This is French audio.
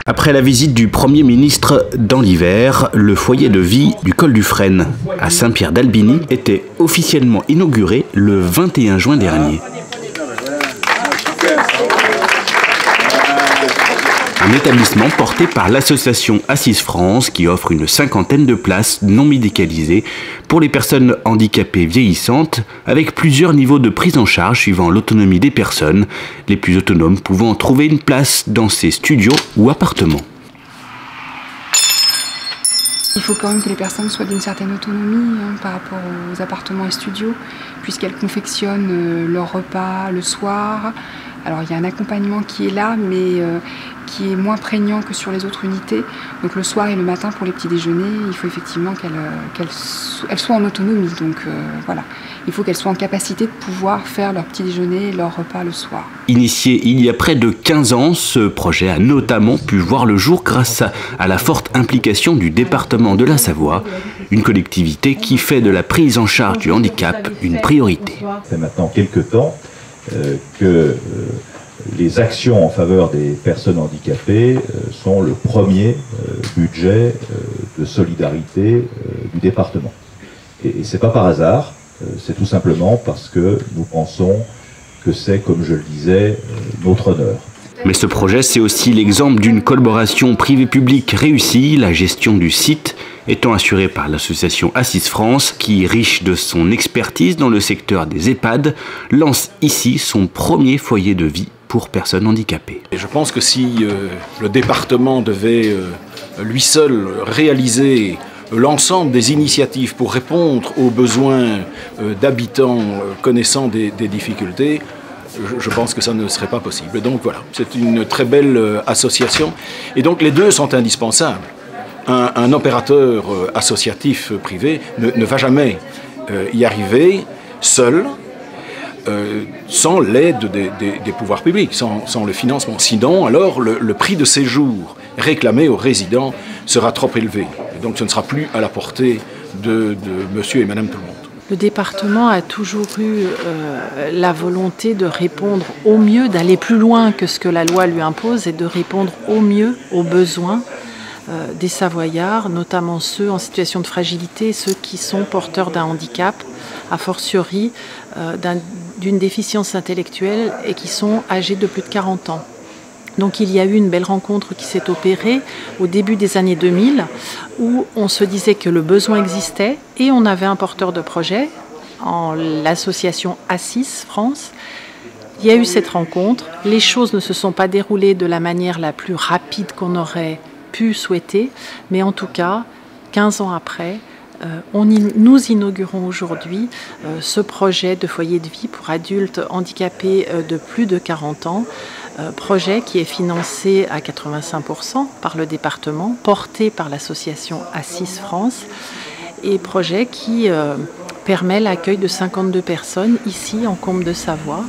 Après la visite du Premier ministre dans l'hiver, le foyer de vie du col du Frêne à Saint-Pierre-d'Albigny était officiellement inauguré le 21 juin dernier. Un établissement porté par l'association Assise France qui offre une cinquantaine de places non médicalisées pour les personnes handicapées vieillissantes avec plusieurs niveaux de prise en charge suivant l'autonomie des personnes, les plus autonomes pouvant trouver une place dans ces studios ou appartements. Il faut quand même que les personnes soient d'une certaine autonomie par rapport aux appartements et studios, puisqu'elles confectionnent leurs repas le soir. Alors il y a un accompagnement qui est là, mais qui est moins prégnant que sur les autres unités. Donc le soir et le matin pour les petits déjeuners, il faut effectivement qu'elles soient en autonomie. Donc voilà, il faut qu'elles soient en capacité de pouvoir faire leur petit déjeuner et leur repas le soir. Initié il y a près de 15 ans, ce projet a notamment pu voir le jour grâce à la forte implication du département de la Savoie, une collectivité qui fait de la prise en charge du handicap une priorité. Ça fait maintenant quelques temps que les actions en faveur des personnes handicapées sont le premier budget de solidarité du département. Et c'est pas par hasard, c'est tout simplement parce que nous pensons que c'est, comme je le disais, notre honneur. Mais ce projet, c'est aussi l'exemple d'une collaboration privée-publique réussie, la gestion du site étant assurée par l'association Assise France qui, riche de son expertise dans le secteur des EHPAD, lance ici son premier foyer de vie pour personnes handicapées. Et je pense que si le département devait lui seul réaliser l'ensemble des initiatives pour répondre aux besoins d'habitants connaissant des difficultés, je pense que ça ne serait pas possible. Donc voilà, c'est une très belle association. Et donc les deux sont indispensables. Un opérateur associatif privé ne va jamais y arriver seul, sans l'aide des pouvoirs publics, sans le financement. Sinon, alors, le prix de séjour réclamé aux résidents sera trop élevé. Et donc ce ne sera plus à la portée de monsieur et madame tout le monde. Le département a toujours eu la volonté de répondre au mieux, d'aller plus loin que ce que la loi lui impose et de répondre au mieux aux besoins des Savoyards, notamment ceux en situation de fragilité, ceux qui sont porteurs d'un handicap, a fortiori d'une déficience intellectuelle et qui sont âgés de plus de 40 ans. Donc il y a eu une belle rencontre qui s'est opérée au début des années 2000 où on se disait que le besoin existait et on avait un porteur de projet en l'association Assise France. Il y a eu cette rencontre, les choses ne se sont pas déroulées de la manière la plus rapide qu'on aurait pu souhaiter, mais en tout cas, 15 ans après, nous inaugurons aujourd'hui ce projet de foyer de vie pour adultes handicapés de plus de 40 ans, projet qui est financé à 85% par le département, porté par l'association Assise France, et projet qui permet l'accueil de 52 personnes ici en Combe de Savoie.